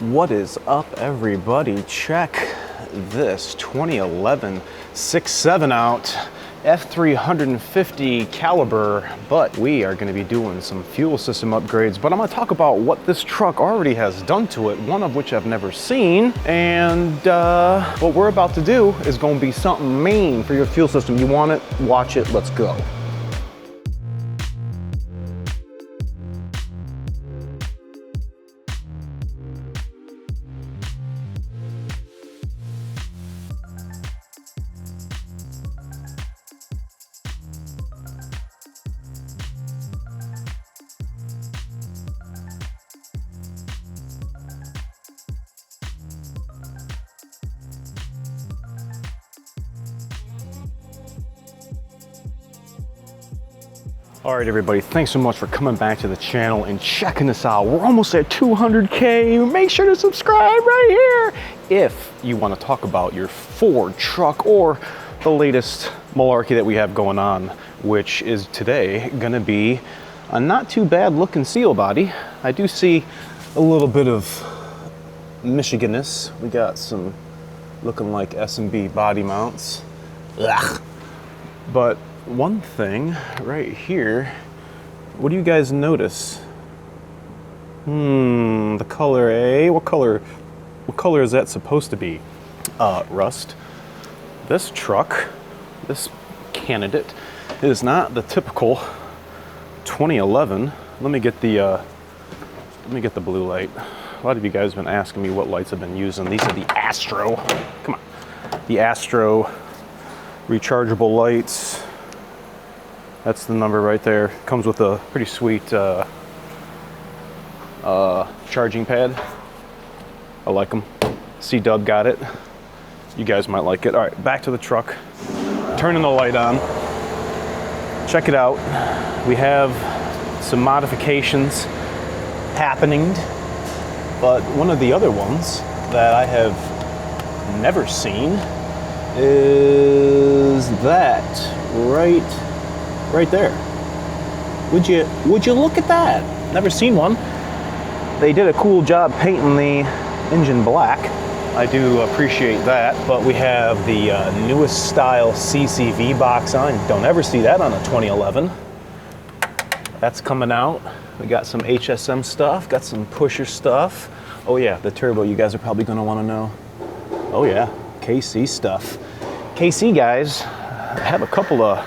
What is up, everybody? Check this 2011 6.7 out F350 caliber, but we are going to be doing some fuel system upgrades. But I'm going to talk about what this truck already has done to it, one of which I've never seen. And what we're about to do is going to be something mean for your fuel system. You want it? Watch it. Let's go. All right, everybody, thanks so much for coming back to the channel and checking this out. We're almost at 200K. Make sure to subscribe right here if you want to talk about your Ford truck or the latest malarkey that we have going on, which is today going to be a not too bad looking seal body. I do see a little bit of Michiganness. We got some looking like S&B body mounts. Ugh. But one thing right here, what do you guys notice? The color, eh? What color is that supposed to be? Rust. This truck, this candidate, is not the typical 2011. Let me get the blue light. A lot of you guys have been asking me what lights I've been using. These are the Astro. Come on, the Astro rechargeable lights. That's the number right there. Comes with a pretty sweet charging pad. I like them. C-Dub got it. You guys might like it. All right, back to the truck. Turning the light on. Check it out. We have some modifications happening, but one of the other ones that I have never seen is that right there. Would you look at that? Never seen one. They did a cool job painting the engine black. I do appreciate that, but we have the newest style CCV box on. Don't ever see that on a 2011. That's coming out. We got some HSM stuff, got some pusher stuff. Oh yeah, the turbo you guys are probably gonna wanna know. Oh yeah, KC stuff. KC guys have a couple of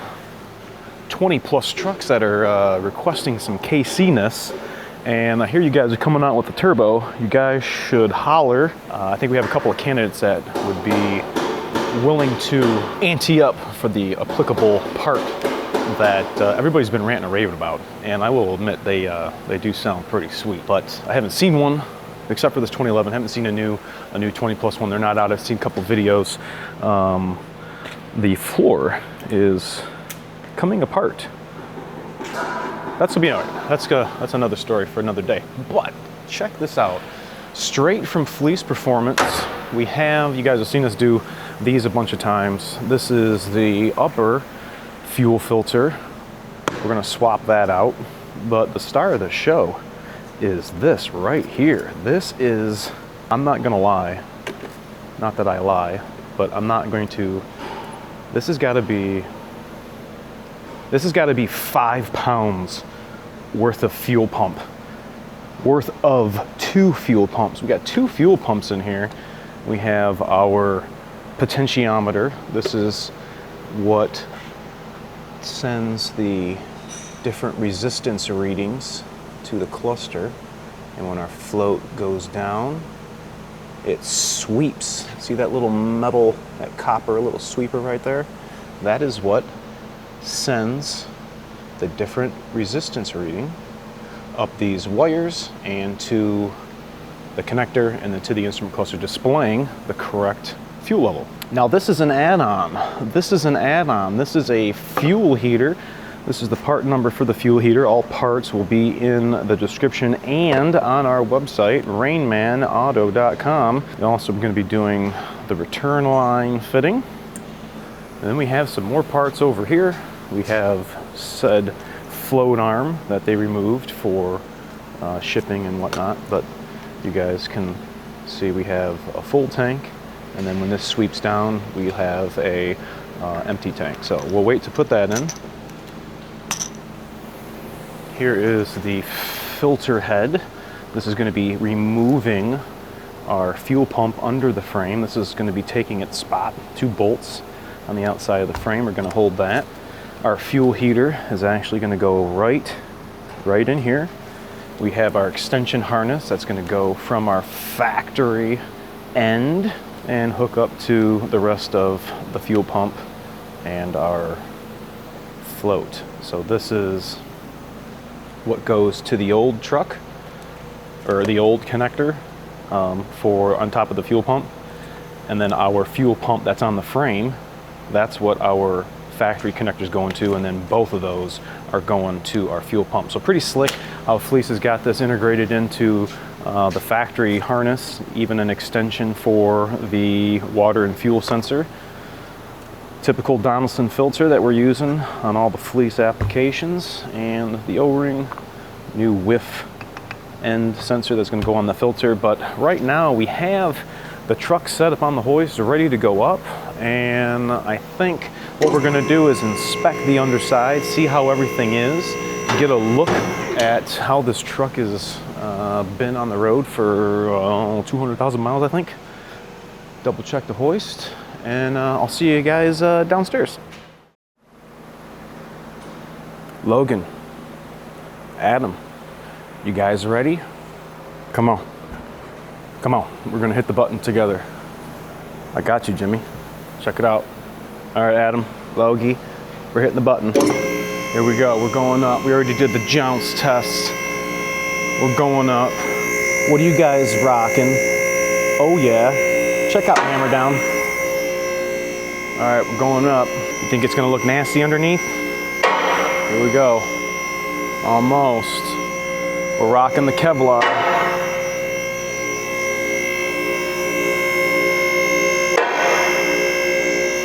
20 plus trucks that are requesting some KC-ness, and I hear you guys are coming out with the turbo. You guys should holler. I think we have a couple of candidates that would be willing to ante up for the applicable part that everybody's been ranting and raving about, and I will admit they do sound pretty sweet, but I haven't seen one except for this 2011. I haven't seen a new 20 plus one. They're not out. I've seen a couple videos. The floor is coming apart. That's another story for another day. But check this out. Straight from Fleece Performance, we have, you guys have seen us do these a bunch of times. This is the upper fuel filter. We're gonna swap that out. But the star of the show is this right here. This is, I'm not gonna lie, not that I lie, but I'm not going to, this has gotta be 5 pounds worth of fuel pump, worth of 2 fuel pumps. We got 2 fuel pumps in here. We have our potentiometer. This is what sends the different resistance readings to the cluster. And when our float goes down, it sweeps. See that little metal, that copper little sweeper right there? That is what sends the different resistance reading up these wires and to the connector and then to the instrument cluster, displaying the correct fuel level. Now this is an add-on. This is a fuel heater. This is the part number for the fuel heater. All parts will be in the description and on our website, rainmanauto.com. We're also going to be doing the return line fitting. And then we have some more parts over here. We have said float arm that they removed for shipping and whatnot, but you guys can See, we have a full tank, and then when this sweeps down, we have a empty tank. So we'll wait to put that in. Here is the filter head. This is going to be removing our fuel pump under the frame. This is going to be taking its spot. 2 bolts on the outside of the frame are going to hold that. Our fuel heater is actually going to go right in here. We have our extension harness that's going to go from our factory end and hook up to the rest of the fuel pump and our float. So this is what goes to the old truck, or the old connector for on top of the fuel pump. And then our fuel pump that's on the frame, that's what our factory connector is going to, and then both of those are going to our fuel pump. So pretty slick how Fleece has got this integrated into the factory harness, even an extension for the water and fuel sensor. Typical Donaldson filter that we're using on all the Fleece applications, and the O-ring, new whiff end sensor that's going to go on the filter. But right now we have the truck set up on the hoist, ready to go up, and I think what we're going to do is inspect the underside, see how everything is, get a look at how this truck has been on the road for 200,000 miles, I think. Double check the hoist, and I'll see you guys downstairs. Logan, Adam, you guys ready? Come on. Come on, we're gonna hit the button together. I got you, Jimmy. Check it out. All right, Adam, Logie, we're hitting the button. Here we go, we're going up. We already did the jounce test. We're going up. What are you guys rocking? Oh yeah, check out Hammer Down. All right, we're going up. You think it's gonna look nasty underneath? Here we go. Almost. We're rocking the Kevlar.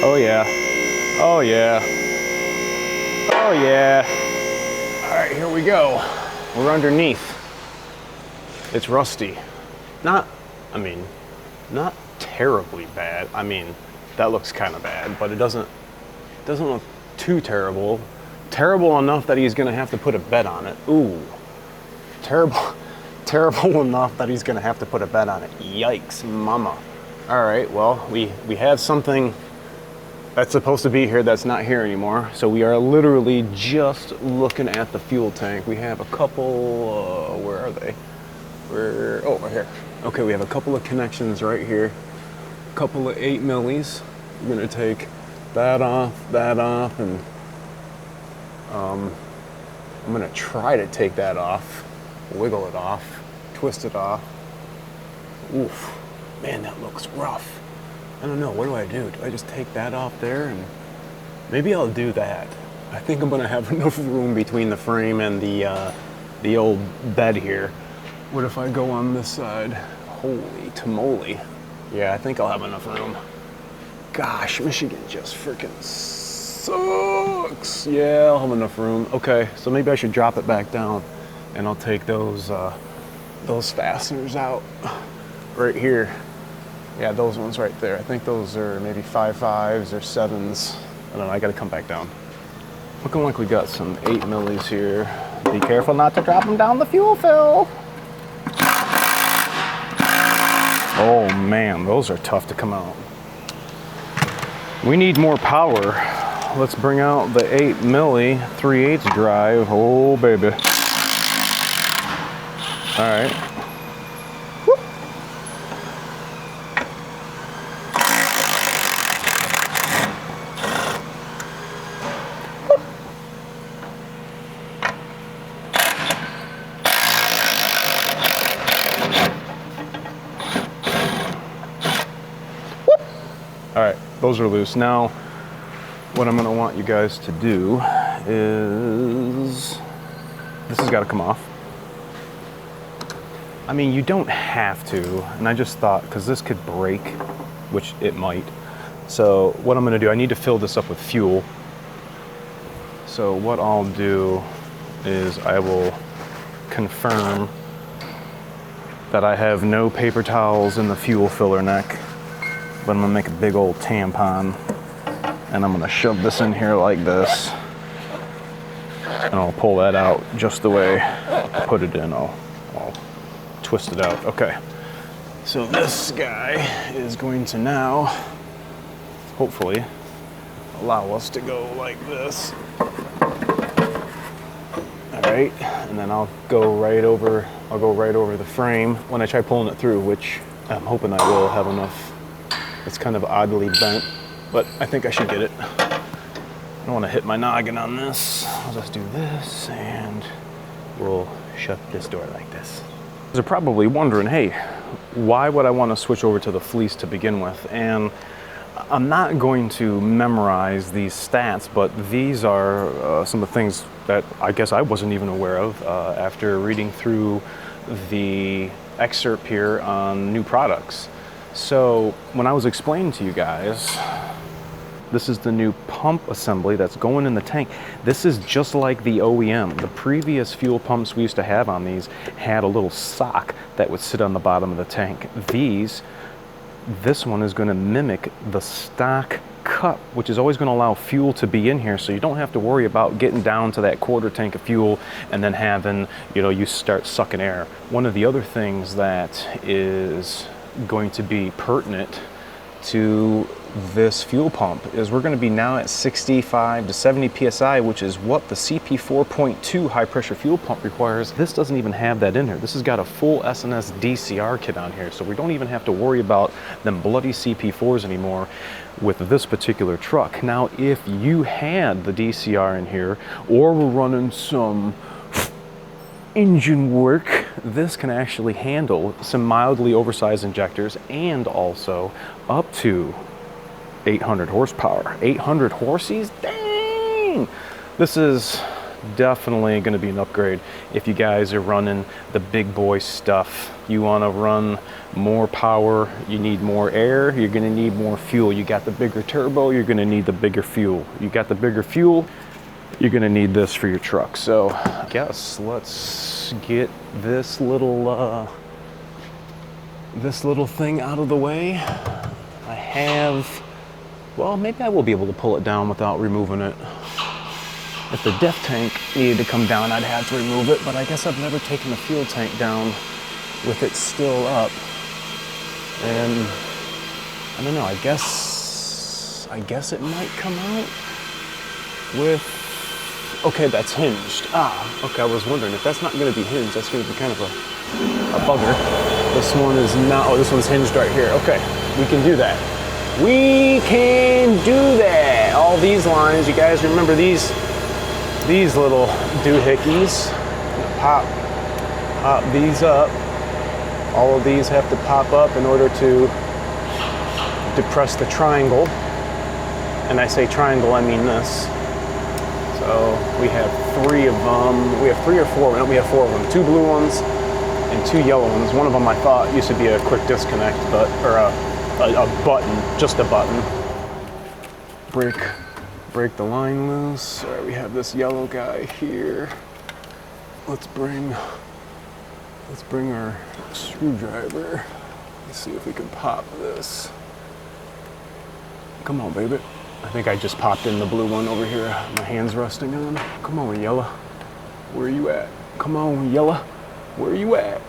Oh yeah. Oh yeah. Oh yeah. All right, here we go. We're underneath. It's rusty. Not terribly bad. I mean, that looks kind of bad, but it doesn't look too terrible. Terrible enough that he's gonna have to put a bed on it. Ooh. Terrible enough that he's gonna have to put a bed on it. Yikes, mama. All right, well, we have something that's supposed to be here that's not here anymore. So we are literally just looking at the fuel tank. We have a couple, where are they? Oh, right here. Okay, we have a couple of connections right here. A couple of 8 millis. We're gonna take that off, and I'm gonna try to take that off, wiggle it off, twist it off. Oof, man, that looks rough. I don't know, what do I do? Do I just take that off there? And maybe I'll do that. I think I'm gonna have enough room between the frame and the old bed here. What if I go on this side? Holy tamale. Yeah, I think I'll have enough room. Gosh, Michigan just freaking sucks. Yeah, I'll have enough room. Okay, so maybe I should drop it back down, and I'll take those fasteners out right here. Yeah, those ones right there. I think those are maybe 5.5s or 7s. I don't know, I gotta come back down. Looking like we got some 8 millis here. Be careful not to drop them down the fuel fill. Oh man, those are tough to come out. We need more power. Let's bring out the 8 milli 3/8 drive. Oh baby. All right. Whoop. Whoop. All right, those are loose. Now, what I'm gonna want you guys to do is, this has gotta come off. I mean, you don't have to, and I just thought, because this could break, which it might. So what I'm gonna do, I need to fill this up with fuel. So what I'll do is I will confirm that I have no paper towels in the fuel filler neck, but I'm gonna make a big old tampon and I'm gonna shove this in here like this, and I'll pull that out just the way I put it in. I'll twist it out. Okay, so this guy is going to now hopefully allow us to go like this. All right, and then I'll go right over the frame when I try pulling it through, which I'm hoping I will have enough. It's kind of oddly bent, but I think I should get it. I don't want to hit my noggin on this. I'll just do this and we'll shut this door like this. You're probably wondering, hey, why would I want to switch over to the fleece to begin with? And I'm not going to memorize these stats, but these are some of the things that I guess I wasn't even aware of after reading through the excerpt here on new products. So when I was explaining to you guys, this is the new pump assembly that's going in the tank. This is just like the OEM. The previous fuel pumps we used to have on these had a little sock that would sit on the bottom of the tank. This one is going to mimic the stock cup, which is always going to allow fuel to be in here, so you don't have to worry about getting down to that quarter tank of fuel and then having, you start sucking air. One of the other things that is going to be pertinent to this fuel pump is we're going to be now at 65 to 70 psi, which is what the CP 4.2 high pressure fuel pump requires. This doesn't even have that in here. This has got a full SNS DCR kit on here, so we don't even have to worry about them bloody CP4s anymore with this particular truck. Now, if you had the DCR in here or were running some engine work, this can actually handle some mildly oversized injectors and also up to 800 horsepower. 800 horsies? Dang! This is definitely going to be an upgrade if you guys are running the big boy stuff. You want to run more power, you need more air, you're going to need more fuel. You got the bigger turbo, you're going to need the bigger fuel. You got the bigger fuel, you're going to need this for your truck. So I guess let's get this little thing out of the way. I have, well, maybe I will be able to pull it down without removing it. If the def tank needed to come down, I'd have to remove it, but I guess I've never taken the fuel tank down with it still up. And I don't know, I guess it might come out with, okay, that's hinged. Okay, I was wondering if that's not gonna be hinged, that's gonna be kind of a bugger. This one is not, oh, this one's hinged right here. Okay, we can do that. We can do that. All these lines, you guys remember these little doohickeys. Pop these up. All of these have to pop up in order to depress the triangle. And I say triangle, I mean this. So we have 3 of them. We have 3 or 4. No, we have 4 of them. 2 blue ones and 2 yellow ones. One of them I thought used to be a quick disconnect, but or a button, just a button. Break the line loose. All right, we have this yellow guy here. Let's bring our screwdriver. Let's see if we can pop this. Come on, baby. I think I just popped in the blue one over here. My hand's resting on. Come on, yellow. Where are you at? Come on, yellow. Where are you at?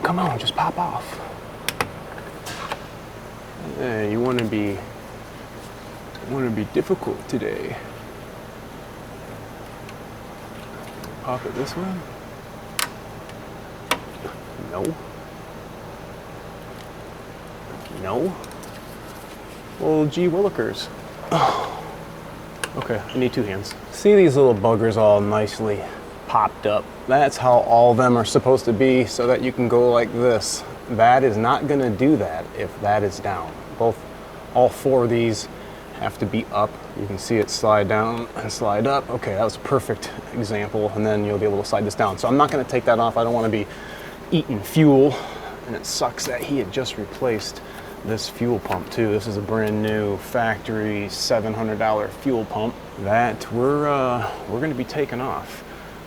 Come on, just pop off. Yeah, you want to be difficult today. Pop it this way. No. No. Well, gee willikers. Oh. Okay, I need 2 hands. See these little buggers all nicely popped up? That's how all of them are supposed to be, so that you can go like this. That is not gonna do that if that is down. All 4 of these have to be up. You can see it slide down and slide up. Okay, that was a perfect example, and then you'll be able to slide this down. So I'm not gonna take that off. I don't wanna be eating fuel, and it sucks that he had just replaced this fuel pump too. This is a brand new factory $700 fuel pump that we're gonna be taking off.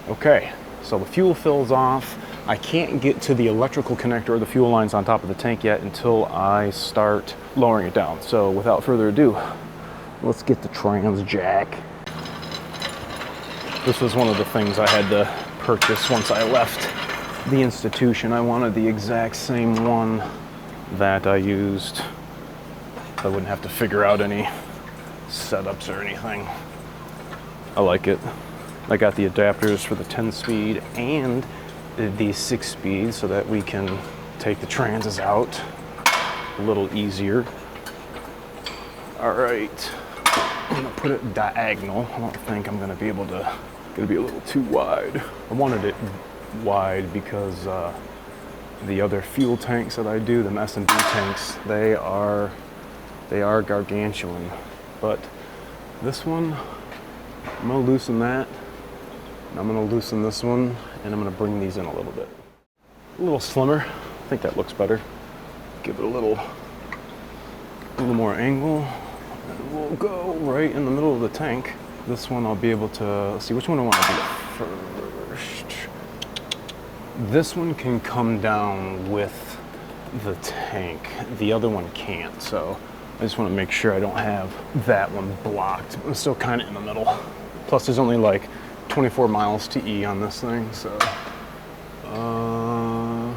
Okay, so the fuel fills off. I can't get to the electrical connector or the fuel lines on top of the tank yet until I start lowering it down. So without further ado, let's get the trans jack. This was one of the things I had to purchase once I left the institution. I wanted the exact same one that I used. I wouldn't have to figure out any setups or anything. I like it. I got the adapters for the 10-speed and the 6-speed so that we can take the transes out a little easier. All right, I'm gonna put it diagonal. I don't think I'm gonna be able to, gonna be a little too wide. I wanted it wide because the other fuel tanks that I do, the S&B tanks, they are gargantuan. But this one, I'm gonna loosen that. I'm gonna loosen this one, and I'm gonna bring these in a little bit. A little slimmer. I think that looks better. Give it a little more angle. And we'll go right in the middle of the tank. This one I'll be able to, let's see, which one I want to do first. This one can come down with the tank. The other one can't, so I just want to make sure I don't have that one blocked. I'm still kind of in the middle. Plus there's only like 24 miles to E on this thing, so I'm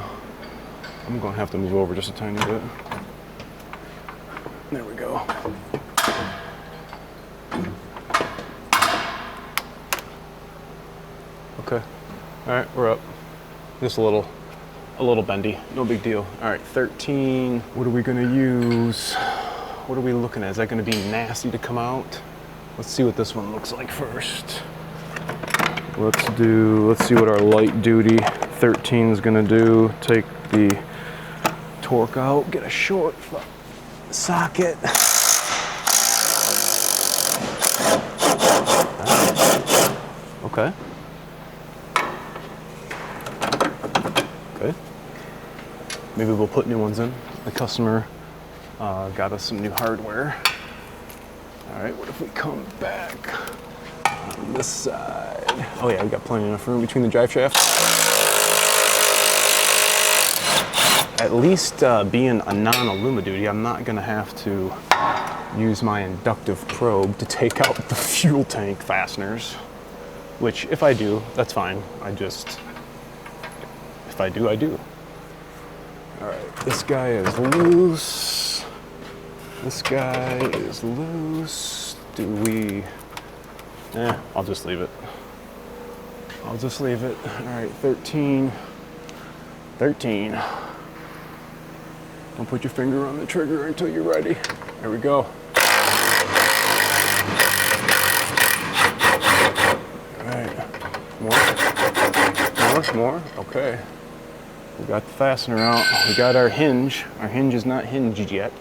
gonna have to move over just a tiny bit. There we go. Okay, all right, we're up. Just a little bendy, no big deal. All right, 13, what are we gonna use? What are we looking at? Is that gonna be nasty to come out? Let's see what this one looks like first. Let's see what our light duty 13 is gonna do. Take the torque out, get a short socket. Okay. Good. Maybe we'll put new ones in. The customer got us some new hardware. All right, what if we come back on this side? Oh yeah, we got plenty enough room between the drive shafts. At least being a non-Alumaduty, I'm not gonna have to use my inductive probe to take out the fuel tank fasteners, which if I do, that's fine. If I do, I do. All right, this guy is loose. This guy is loose. I'll just leave it. I'll just leave it. All right, 13. Don't put your finger on the trigger until you're ready. There we go. All right, more, okay. We got the fastener out. We got our hinge. Our hinge is not hinged yet.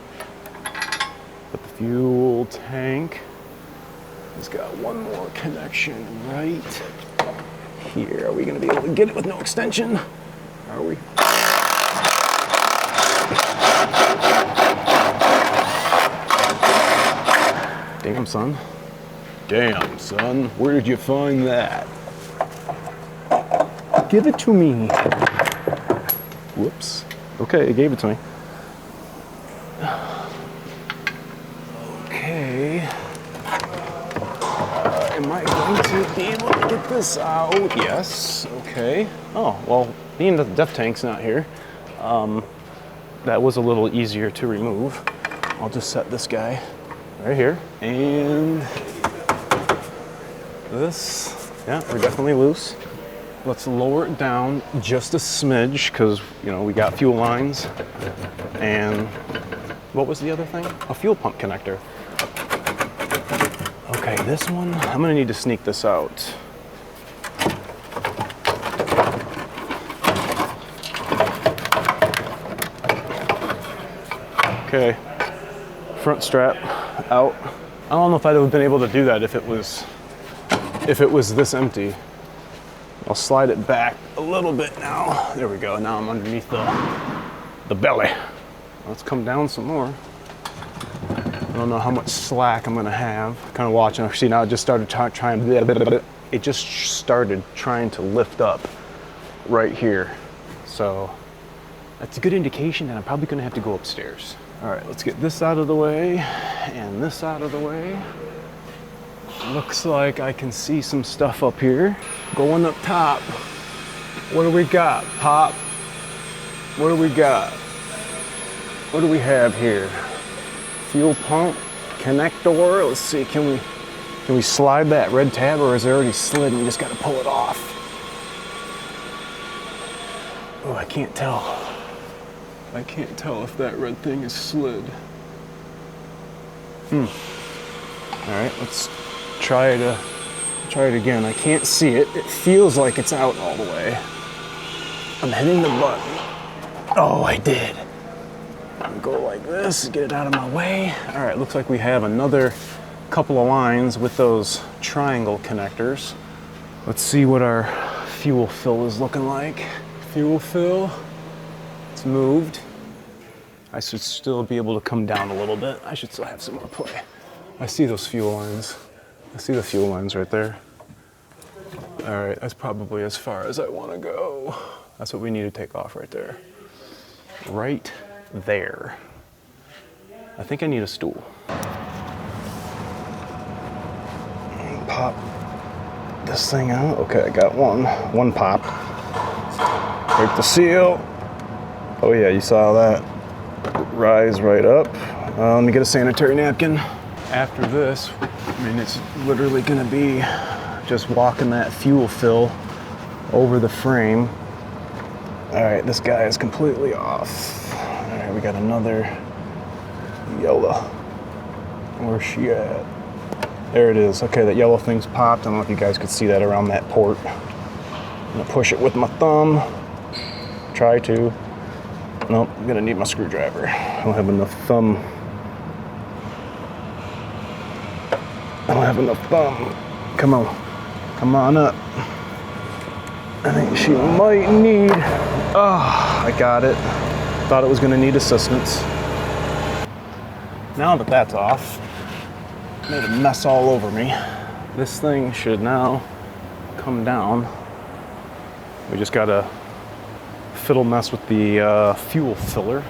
But the fuel tank has got one more connection right here. Are we gonna be able to get it with no extension? Are we? Damn, son. Damn, son. Where did you find that? Give it to me. Whoops. Okay, it gave it to me. Okay. Am I going to be able to get this out? Yes. Okay. Oh, well, being that the depth tank's not here, that was a little easier to remove. I'll just set this guy right here. And this, yeah, we're definitely loose. Let's lower it down just a smidge because, you know, we got fuel lines. And what was the other thing? A fuel pump connector. Okay, this one, I'm gonna need to sneak this out. Okay, front strap out. I don't know if I'd have been able to do that if it was this empty. I'll slide it back a little bit now. There we go, now I'm underneath the belly. Let's come down some more. I don't know how much slack I'm gonna have. Kind of watching, see now it just started trying to lift up right here. So that's a good indication that I'm probably gonna have to go upstairs. All right, let's get this out of the way and this out of the way. Looks like I can see some stuff up here. Going up top. What do we got, Pop? What do we got? What do we have here? Fuel pump, connector. Let's see, can we slide that red tab, or is it already slid and we just gotta pull it off? Oh, I can't tell. I can't tell if that red thing is slid. All right, let's try it again. I can't see it. It feels like it's out all the way. I'm hitting the button. Oh, I did. Go like this, get it out of my way. All right, looks like we have another couple of lines with those triangle connectors. Let's see what our fuel fill is looking like. Fuel fill, it's moved. I should still be able to come down a little bit. I should still have some more play. I see those fuel lines. I see the fuel lines right there. All right, that's probably as far as I want to go. That's what we need to take off right there. Right there. I think I need a stool. Pop this thing out. Okay, I got one pop. Break the seal. Oh yeah, you saw that. Rise right up. Let me get a sanitary napkin. After this, I mean, it's literally gonna be just walking that fuel fill over the frame. All right, this guy is completely off. All right, we got another yellow. Where's she at? There it is. Okay, that yellow thing's popped. I don't know if you guys could see that around that port. I'm gonna push it with my thumb. Try to. Nope, I'm gonna need my screwdriver. I don't have enough thumb. I don't have enough thumb. Come on, come on up. I think she might need, oh, I got it. Thought it was gonna need assistance. Now that that's off, made a mess all over me. This thing should now come down. We just gotta fiddle mess with the fuel filler.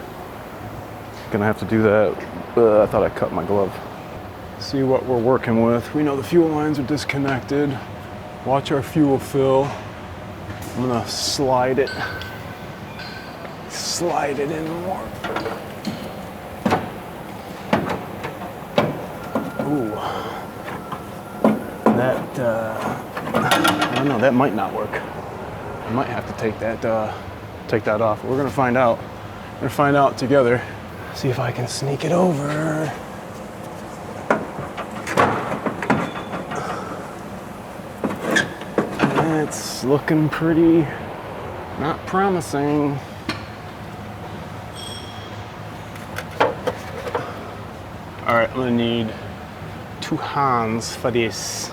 Gonna have to do that. I thought I cut my glove. See what we're working with. We know the fuel lines are disconnected. Watch our fuel fill. I'm gonna slide it in more. Ooh, that, I don't know, that might not work. I might have to take that off. We're gonna find out. We're gonna find out together. See if I can sneak it over. It's looking pretty not promising. All right, I'm gonna need 2 hands for this.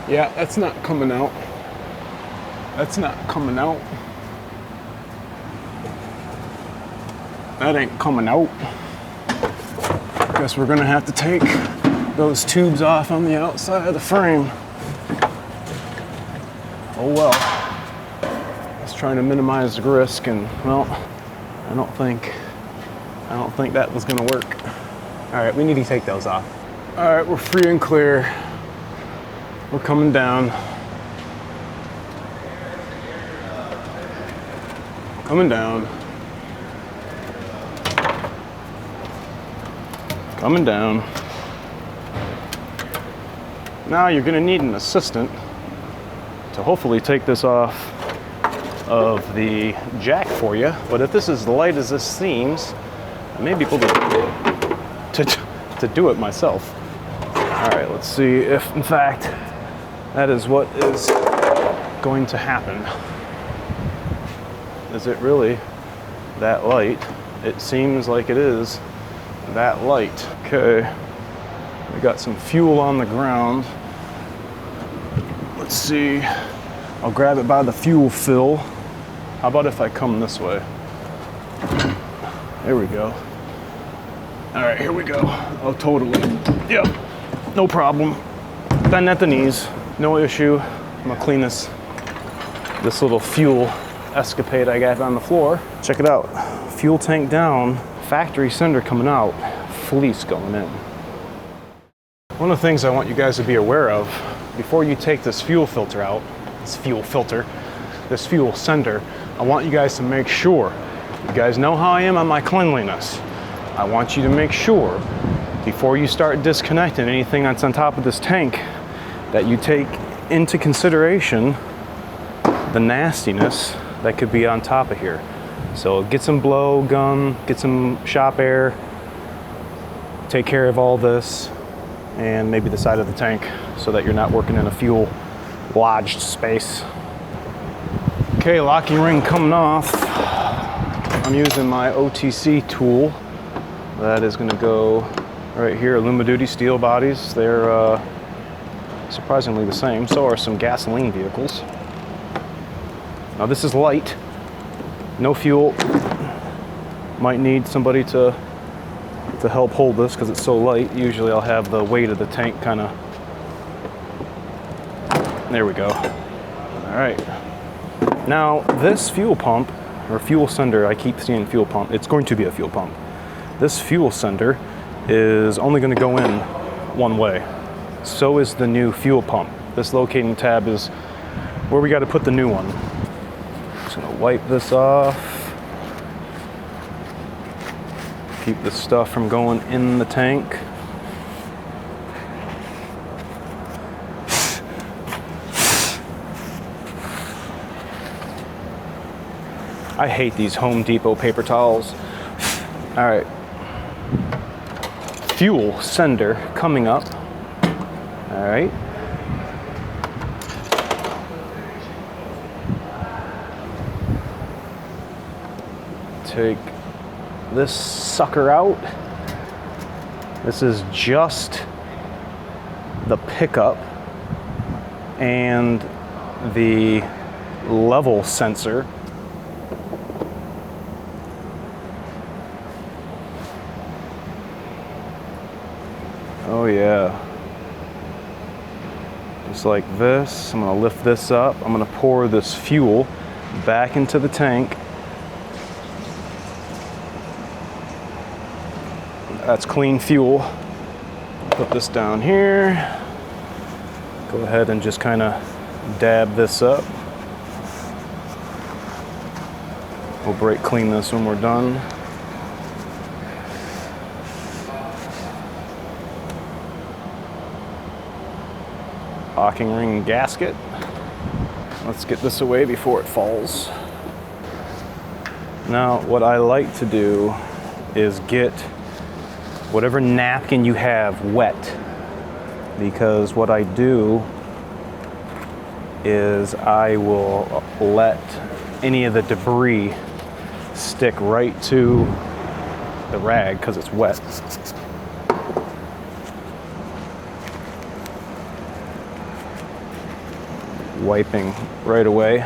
Yeah, that's not coming out. That's not coming out. That ain't coming out. Guess we're gonna have to take those tubes off on the outside of the frame. Oh well. Just trying to minimize the risk, and well, I don't think that was gonna work. All right, we need to take those off. All right, we're free and clear. We're coming down. Coming down. Coming down. Now you're gonna need an assistant to hopefully take this off of the jack for you. But if this is as light as this seems, I may be able to do it myself. All right, let's see if in fact that is what is going to happen. Is it really that light? It seems like it is that light. Okay, we got some fuel on the ground. Let's see, I'll grab it by the fuel fill. How about if I come this way? There we go. All right, here we go. Oh, totally. Yep, no problem. bend at the knees, no issue. I'm gonna clean this little fuel escapade I got on the floor. Check it out, fuel tank down, factory cinder coming out, fleece going in. One of the things I want you guys to be aware of, before you take this fuel filter out, this fuel sender, I want you guys to make sure, you guys know how I am on my cleanliness. I want you to make sure, before you start disconnecting anything that's on top of this tank, that you take into consideration the nastiness that could be on top of here. So get some blow gun, get some shop air, take care of all this, and maybe the side of the tank so that you're not working in a fuel lodged space. Okay, locking ring coming off. I'm using my OTC tool. That is gonna go right here, Superduty steel bodies. They're surprisingly the same. So are some gasoline vehicles. Now this is light, no fuel. Might need somebody to help hold this because it's so light. Usually I'll have the weight of the tank kind of, there we go. All right. Now this fuel pump, or fuel sender, I keep seeing fuel pump, it's going to be a fuel pump. This fuel sender is only going to go in one way. So is the new fuel pump. This locating tab is where we got to put the new one. Just going to wipe this off. Keep the stuff from going in the tank. I hate these Home Depot paper towels. All right. Fuel sender coming up. All right. Take this sucker out. This is just the pickup and the level sensor. Oh yeah. Just like this. I'm gonna lift this up. I'm gonna pour this fuel back into the tank. That's clean fuel. Put this down here. Go ahead and just kind of dab this up. We'll brake clean this when we're done. Locking ring gasket. Let's get this away before it falls. Now, what I like to do is get whatever napkin you have wet, because what I do is I will let any of the debris stick right to the rag because it's wet. Wiping right away.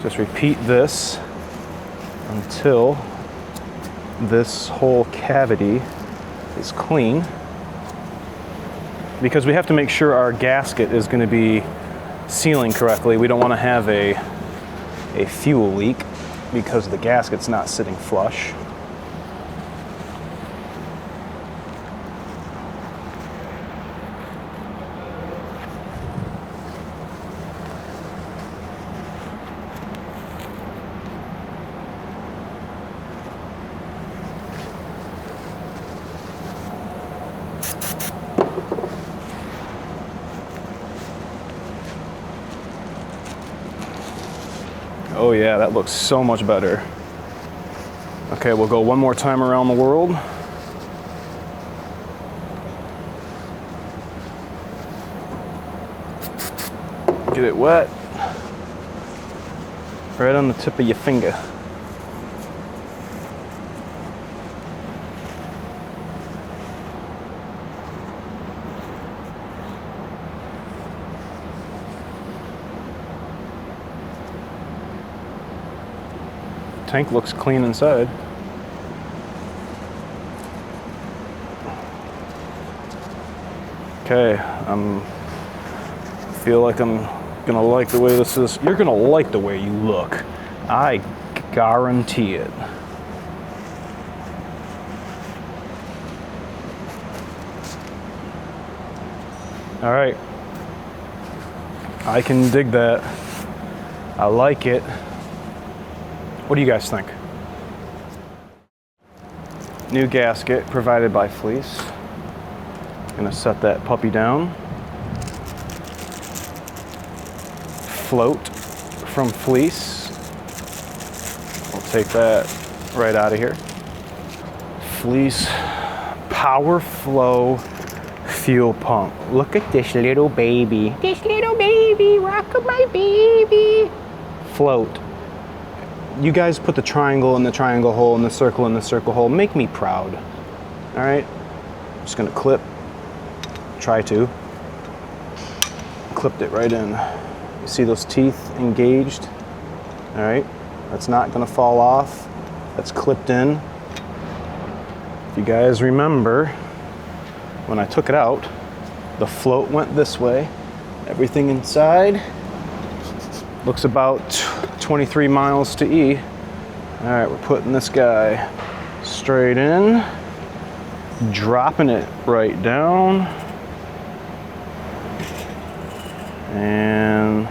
Just repeat this until this whole cavity is clean, because we have to make sure our gasket is going to be sealing correctly. We don't want to have a fuel leak because the gasket's not sitting flush. Oh yeah, that looks so much better. Okay, we'll go one more time around the world. Get it wet. Right on the tip of your finger. Tank looks clean inside. Okay, feel like I'm gonna like the way this is. You're gonna like the way you look. I guarantee it. All right, I can dig that. I like it. What do you guys think? New gasket provided by Fleece. Gonna set that puppy down. Float from Fleece. I'll take that right out of here. Fleece Power Flow fuel pump. Look at this little baby. This little baby, rock my baby. Float. You guys put the triangle in the triangle hole and the circle in the circle hole. Make me proud. All right. Just gonna clip. Try to. Clipped it right in. You see those teeth engaged? All right. That's not gonna fall off. That's clipped in. If you guys remember, when I took it out, the float went this way. Everything inside looks about 23 miles to E. All right, we're putting this guy straight in, dropping it right down, and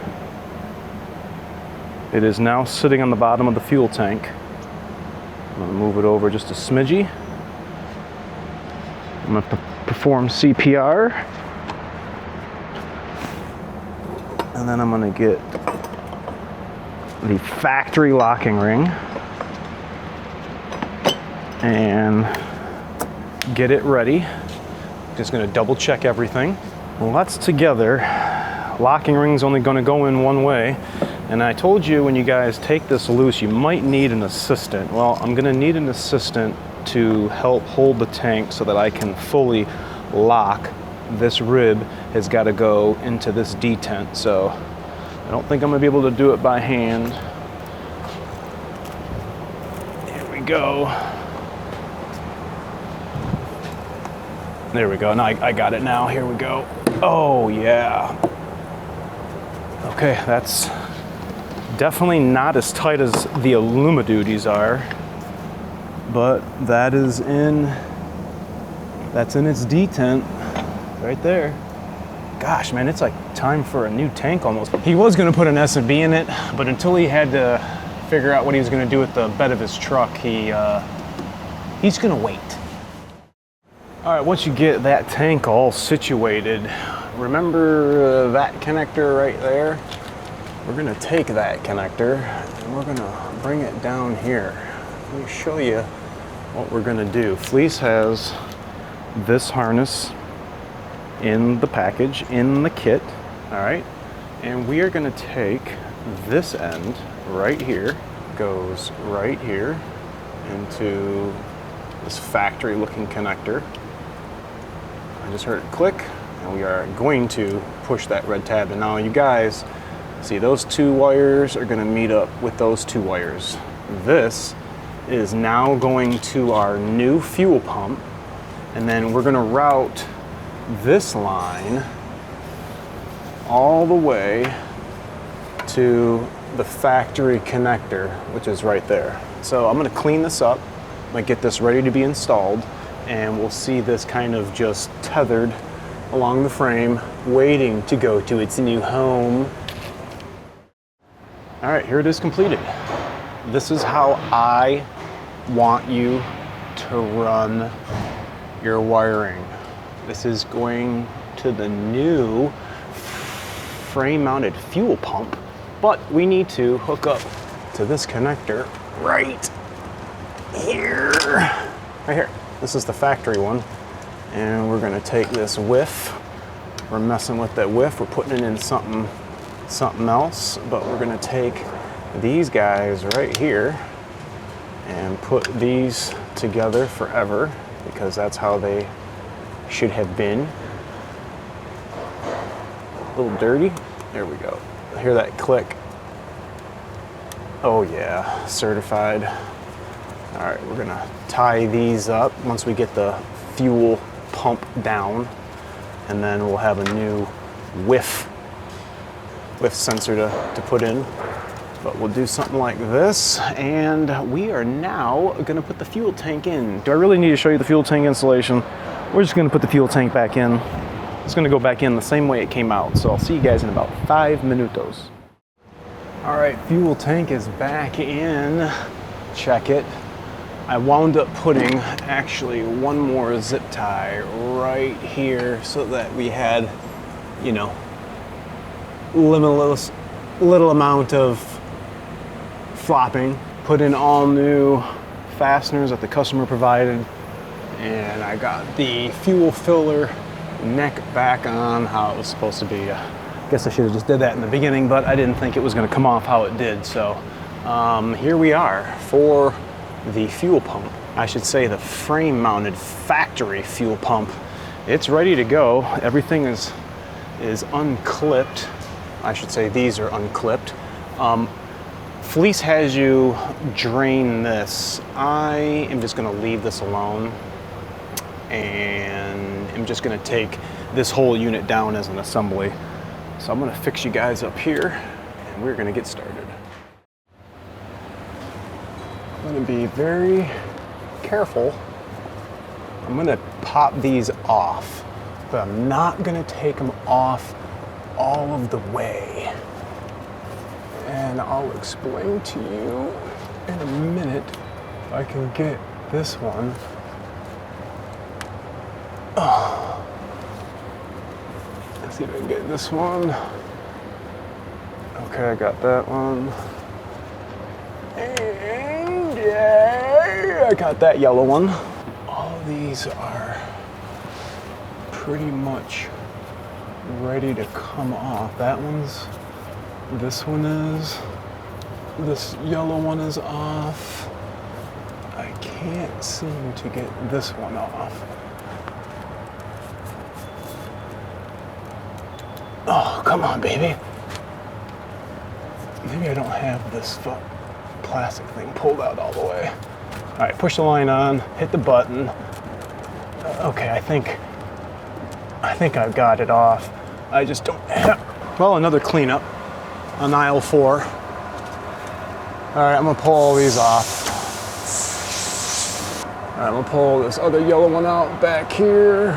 it is now sitting on the bottom of the fuel tank. I'm gonna move it over just a smidgy. I'm gonna perform CPR, and then I'm gonna get the factory locking ring and get it ready. Just gonna double check everything. Well, that's together. Locking ring's only gonna go in one way, and I told you when you guys take this loose, you might need an assistant. Well, I'm gonna need an assistant to help hold the tank so that I can fully lock. This rib has got to go into this detent, so I don't think I'm gonna be able to do it by hand. Here we go. There we go. Now I got it now. Here we go. Oh yeah. Okay, that's definitely not as tight as the Superduties are, but that's in its detent right there. Gosh, man, it's like time for a new tank almost. He was gonna put an S&B in it, but until he had to figure out what he was gonna do with the bed of his truck, he's gonna wait. All right, once you get that tank all situated, remember that connector right there? We're gonna take that connector and we're gonna bring it down here. Let me show you what we're gonna do. Fleece has this harness in the package, in the kit, all right? And we are gonna take this end right here, goes right here into this factory looking connector. I just heard it click, and we are going to push that red tab. And now you guys see those two wires are gonna meet up with those two wires. This is now going to our new fuel pump, and then we're gonna route this line all the way to the factory connector, which is right there. So I'm gonna clean this up, I'm gonna get this ready to be installed, and we'll see this kind of just tethered along the frame, waiting to go to its new home. All right, here it is completed. This is how I want you to run your wiring. This is going to the new frame-mounted fuel pump, but we need to hook up to this connector right here. Right here. This is the factory one, and we're gonna take this whiff. We're messing with that whiff. We're putting it in something else, but we're gonna take these guys right here and put these together forever, because that's how they should have been. A little dirty. There we go. Hear that click? Oh yeah, certified. All right, we're gonna tie these up once we get the fuel pump down. and then we'll have a new whiff sensor to put in. But we'll do something like this, and we are now gonna put the fuel tank in. Do I really need to show you the fuel tank installation? We're just gonna put the fuel tank back in. It's gonna go back in the same way it came out, so I'll see you guys in about 5 minutos. All right, fuel tank is back in. Check it. I wound up putting actually one more zip tie right here so that we had, you know, little amount of flopping. Put in all new fasteners that the customer provided, and I got the fuel filler neck back on how it was supposed to be. I guess I should have just did that in the beginning, but I didn't think it was going to come off how it did. So here we are for the fuel pump. I should say the frame mounted factory fuel pump. It's ready to go. Everything is unclipped. I should say these are unclipped. Fleece has you drain this. I am just gonna leave this alone, and I'm just gonna take this whole unit down as an assembly. So I'm gonna fix you guys up here, and we're gonna get started. I'm gonna be very careful. I'm gonna pop these off, but I'm not gonna take them off all of the way. And I'll explain to you in a minute if I can get this one. Oh. Let's see if I can get this one. Okay, I got that one. And yeah, I got that yellow one. All of these are pretty much ready to come off. That one's, this one is, this yellow one is off. I can't seem to get this one off. Oh, come on, baby. Maybe I don't have this plastic thing pulled out all the way. All right, push the line on, hit the button. Okay, I think I've got it off. I just don't have, well, another cleanup on aisle 4. All right, I'm gonna pull all these off. All right, I'm gonna pull this other yellow one out back here,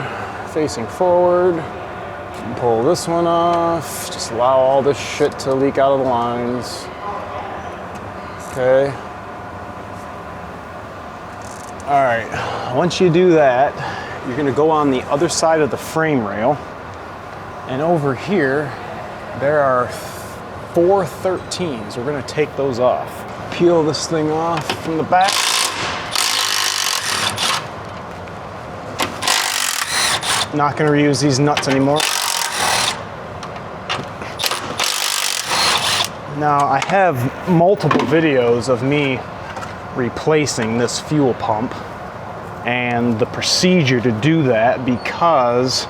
facing forward. Pull this one off. Just allow all this shit to leak out of the lines. Okay. All right, once you do that, you're gonna go on the other side of the frame rail. And over here, there are 4 13s. We're gonna take those off. Peel this thing off from the back. Not gonna reuse these nuts anymore. Now, I have multiple videos of me replacing this fuel pump and the procedure to do that, because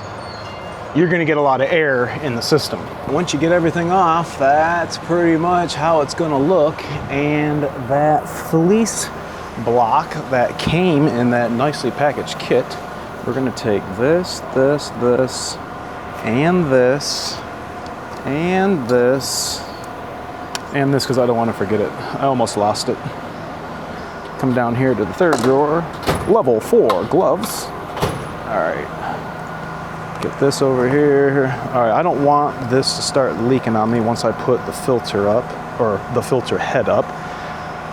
you're gonna get a lot of air in the system. Once you get everything off, that's pretty much how it's gonna look. And that fleece block that came in that nicely packaged kit, we're gonna take this, this, this, and this, and this, and this, because I don't want to forget it. I almost lost it. Come down here to the 3rd drawer. Level 4 gloves. All right. Get this over here. All right, I don't want this to start leaking on me once I put the filter up, or the filter head up.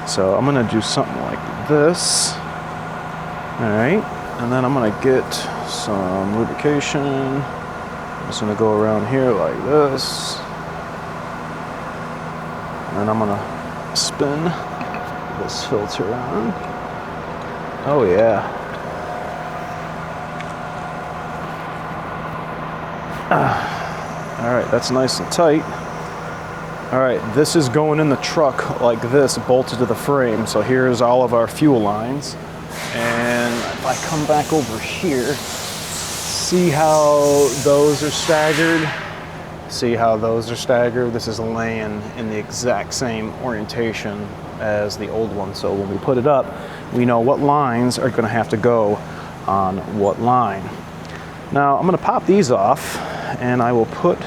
So I'm gonna do something like this. All right, and then I'm gonna get some lubrication. I'm just gonna go around here like this. And I'm gonna spin this filter on. Oh yeah. All right, that's nice and tight. All right, this is going in the truck like this, bolted to the frame. So here's all of our fuel lines. And if I come back over here, see how those are staggered? See how those are staggered? This is laying in the exact same orientation as the old one. So when we put it up, we know what lines are gonna have to go on what line. Now I'm gonna pop these off and I will put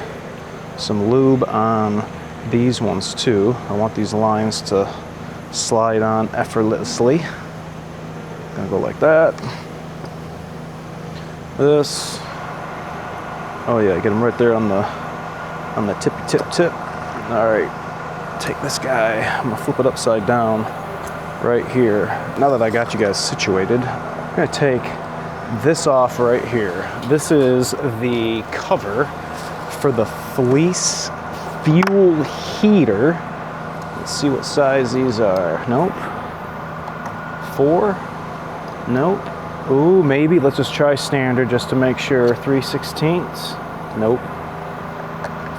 some lube on these ones too. I want these lines to slide on effortlessly. Gonna go like that. This. Oh yeah, get them right there on the tippy tip. All right, take this guy. I'm gonna flip it upside down right here. Now that I got you guys situated, I'm gonna take this off right here. This is the cover for the Fleece fuel heater. Let's see what size these are. Nope. 4? Nope. Ooh, maybe. Let's just try standard just to make sure. 3/16. Nope.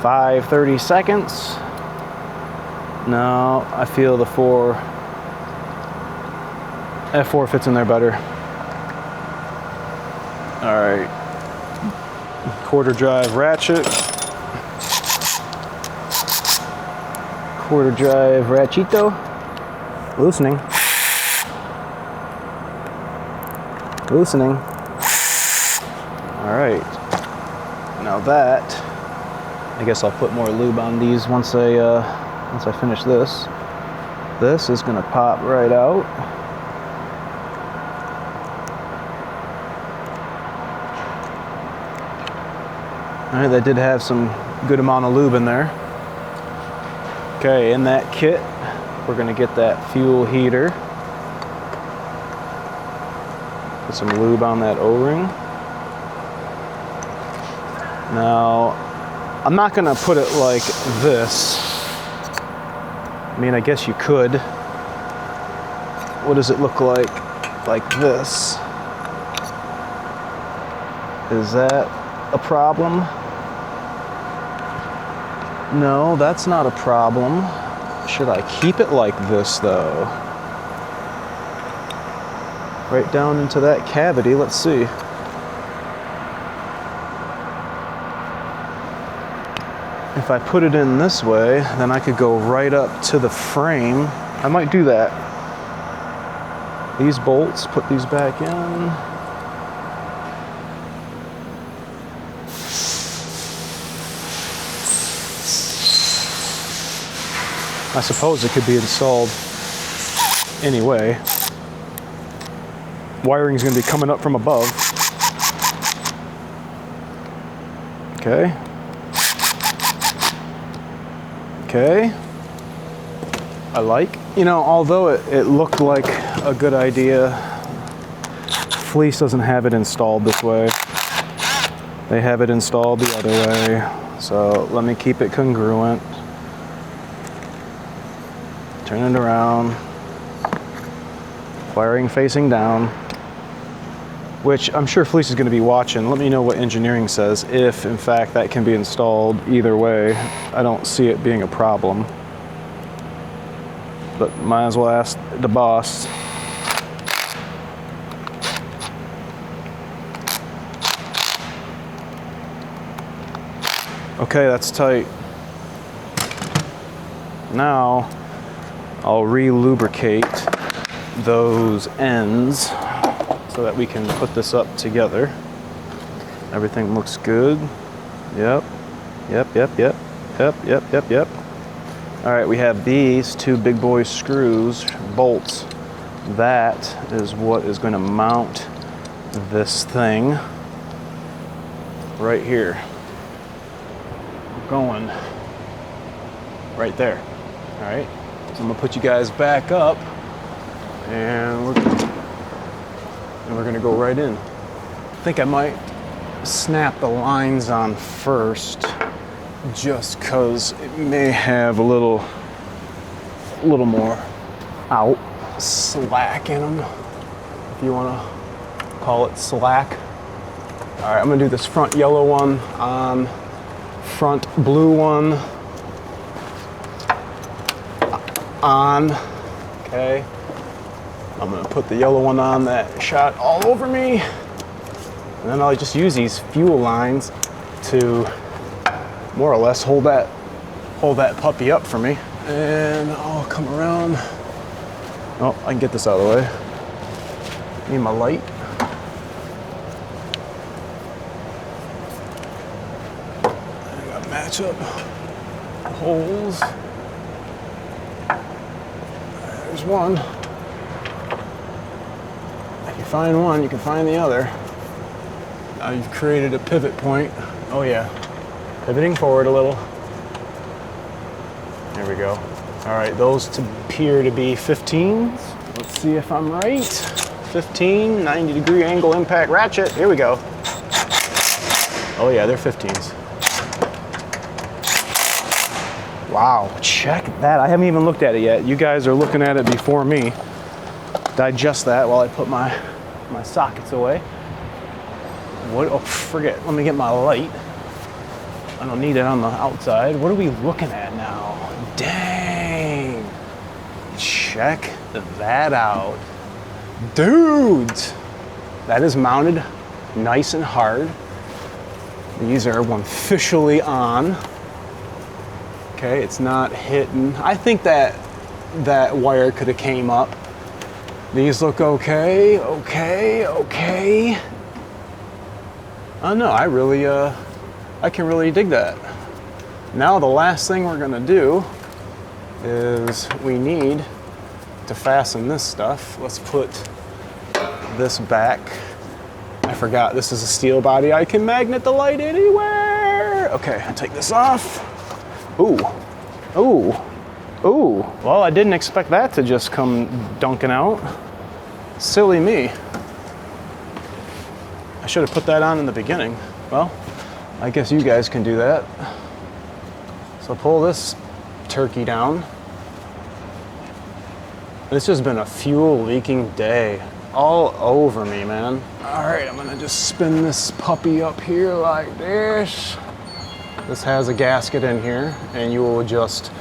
5/32. No, I feel the 4. F4 fits in there better. All right. Quarter drive ratchet. Quarter drive ratchetito. Loosening. Loosening. All right. Now that, I guess I'll put more lube on these once I finish this. This is gonna pop right out. All right, that did have some good amount of lube in there. Okay, in that kit, we're gonna get that fuel heater. Put some lube on that O-ring. Now, I'm not gonna put it like this. I mean, I guess you could. What does it look like? Like this. Is that a problem? No, that's not a problem. Should I keep it like this though? Right down into that cavity, let's see. If I put it in this way, then I could go right up to the frame. I might do that. These bolts, put these back in. I suppose it could be installed anyway. Wiring is going to be coming up from above. Okay. Okay. I like. You know, although it looked like a good idea, Fleece doesn't have it installed this way. They have it installed the other way. So let me keep it congruent. Turn it around. Wiring facing down. Which I'm sure Fleece is going to be watching. Let me know what engineering says, if in fact that can be installed either way. I don't see it being a problem. But might as well ask the boss. Okay, that's tight. Now, I'll re-lubricate those ends so that we can put this up together. Everything looks good. Yep. All right, we have these two big boy screws, bolts. That is what is going to mount this thing right here. We're going right there. All right, so I'm gonna put you guys back up and we're gonna go right in. I think I might snap the lines on first, just cause it may have a little more out slack in them, if you wanna call it slack. All right, I'm gonna do this front yellow one on front blue one on. Okay, I'm gonna put the yellow one on that shot all over me, and then I'll just use these fuel lines to more or less hold that puppy up for me. And I'll come around. Oh, I can get this out of the way. Need my light. match up holes. There's one. If you find one, you can find the other. Now you've created a pivot point. Oh yeah, pivoting forward a little. There we go. All right, those appear to be 15s. Let's see if I'm right. 15, 90-degree angle impact ratchet. Here we go. Oh yeah, they're 15s. Wow, check that. I haven't even looked at it yet. You guys are looking at it before me. Digest that while I put my sockets away. What, oh, forget, let me get my light. I don't need it on the outside. What are we looking at now? Dang. Check that out. Dudes, that is mounted nice and hard. These are officially on. Okay, it's not hitting. I think that wire could have came up. These look okay, okay. Oh no, I can really dig that. Now the last thing we're gonna do is we need to fasten this stuff. Let's put this back. I forgot this is a steel body. I can magnet the light anywhere. Okay, I'll take this off. Ooh. Well, I didn't expect that to just come dunking out. Silly me. I should have put that on in the beginning. Well, I guess you guys can do that. So pull this turkey down. This has been a fuel leaking day all over me, man. All right, I'm gonna just spin this puppy up here like this. This has a gasket in here, and you will just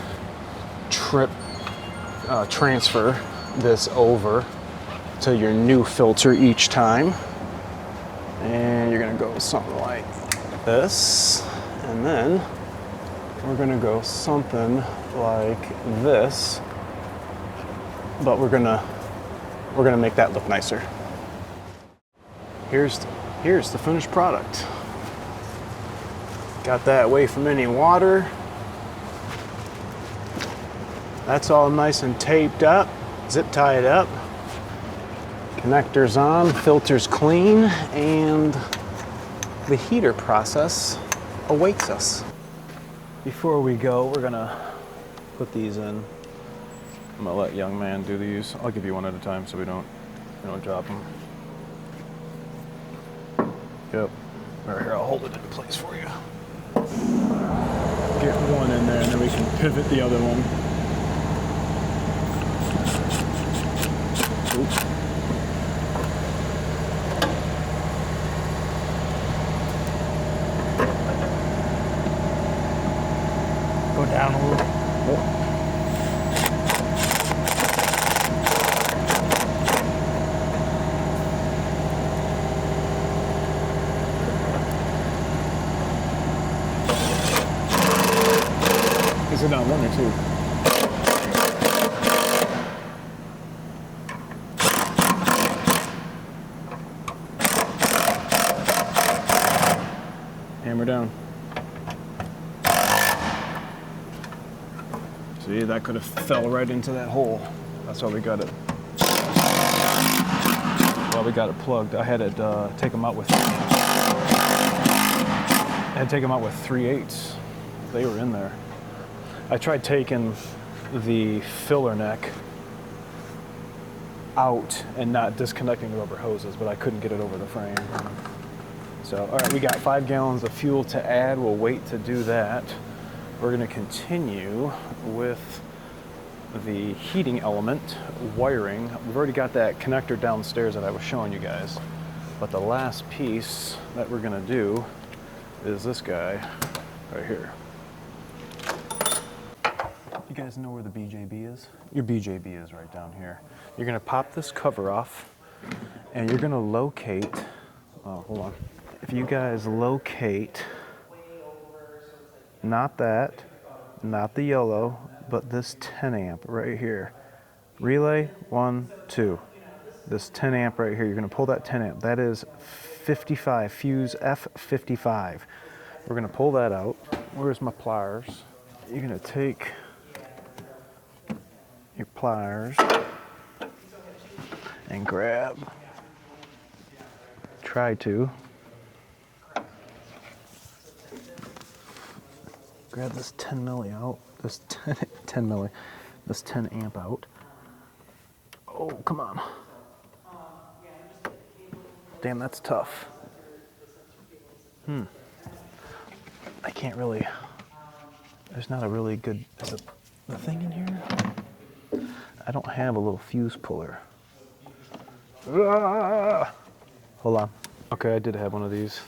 transfer this over to your new filter each time. And you're gonna go something like this, and then we're gonna go something like this, but we're gonna make that look nicer. Here's the finished product. Got that away from any water. That's all nice and taped up, zip tied up. Connectors on, filters clean, and the heater process awaits us. Before we go, we're gonna put these in. I'm gonna let young man do these. I'll give you one at a time so we don't drop them. Yep. Right here, I'll hold it in place for you. Get one in there, and then we can pivot the other one. Oops. Go down a little. Oh. Is it on one or two? Hammer down. See, that could have fell right into that hole. That's why we got it. Well, we got it plugged. I had it take them out with. I had to take them out with 3/8. They were in there. I tried taking the filler neck out and not disconnecting the rubber hoses, but I couldn't get it over the frame. So, all right, we got 5 gallons of fuel to add. We'll wait to do that. We're gonna continue with the heating element wiring. We've already got that connector downstairs that I was showing you guys, but the last piece that we're gonna do is this guy right here. You guys know where the BJB is? Your BJB is right down here. You're gonna pop this cover off, and you're gonna locate, oh, hold on. If you guys locate, not that, not the yellow, but this 10 amp right here. Relay, 1, 2. This 10 amp right here, you're gonna pull that 10 amp. That is 55, fuse F55. We're gonna pull that out. where's my pliers? You're gonna take your pliers and try to grab this 10 milli out, this 10 amp out. Oh, come on. Damn, that's tough. I can't really, there's not a really good, is the thing in here? I don't have a little fuse puller. Ah! Hold on. Okay, I did have one of these.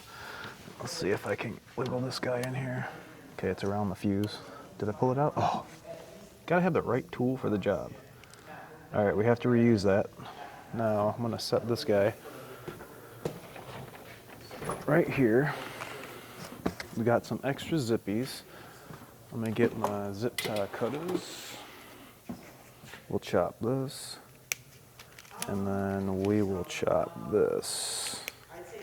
Let's see if I can wiggle this guy in here. Okay, it's around the fuse. Did I pull it out? Oh, gotta have the right tool for the job. All right, we have to reuse that. Now I'm gonna set this guy right here. We got some extra zippies. I'm gonna get my zip tie cutters. We'll chop this, and then we will chop this.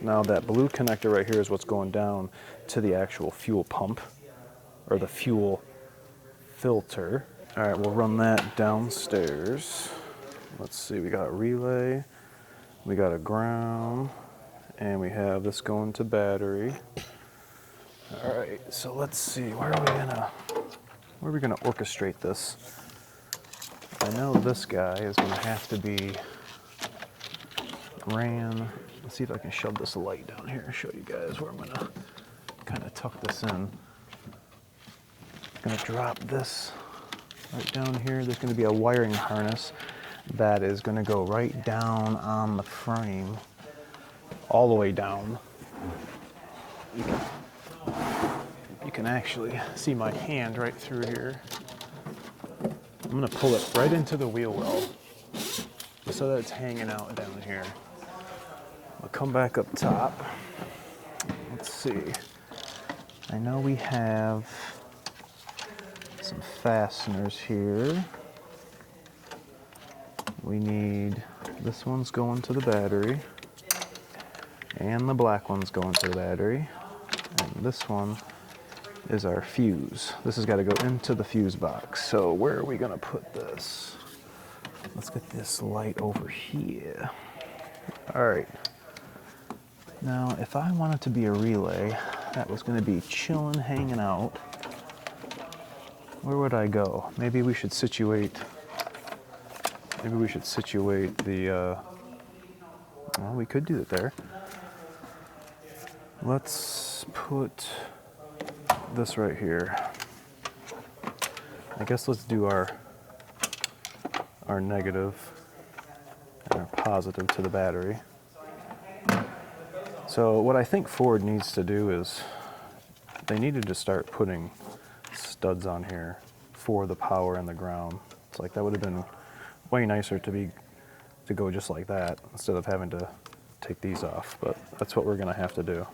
Now that blue connector right here is what's going down to the actual fuel pump, or the fuel filter. All right, we'll run that downstairs. Let's see, we got a relay, we got a ground, and we have this going to battery. All right, so let's see, where are we gonna orchestrate this? I know this guy is gonna have to be ran. Let's see if I can shove this light down here and show you guys where I'm gonna kind of tuck this in. I'm gonna drop this right down here. There's gonna be a wiring harness that is gonna go right down on the frame, all the way down. You can actually see my hand right through here. I'm gonna pull it right into the wheel well so that it's hanging out down here. I'll come back up top. Let's see. I know we have some fasteners here. We need, this one's going to the battery, and the black one's going to the battery, and this one is our fuse. This has got to go into the fuse box. So where are we gonna put this? Let's get this light over here. All right. Now, if I want it to be a relay that was gonna be chilling, hanging out, where would I go? Maybe we should situate the, well, we could do it there. Let's put this right here. I guess let's do our negative and our positive to the battery. So what I think Ford needs to do is they needed to start putting studs on here for the power and the ground. It's like that would have been way nicer to go just like that instead of having to take these off, but that's what we're gonna have to do.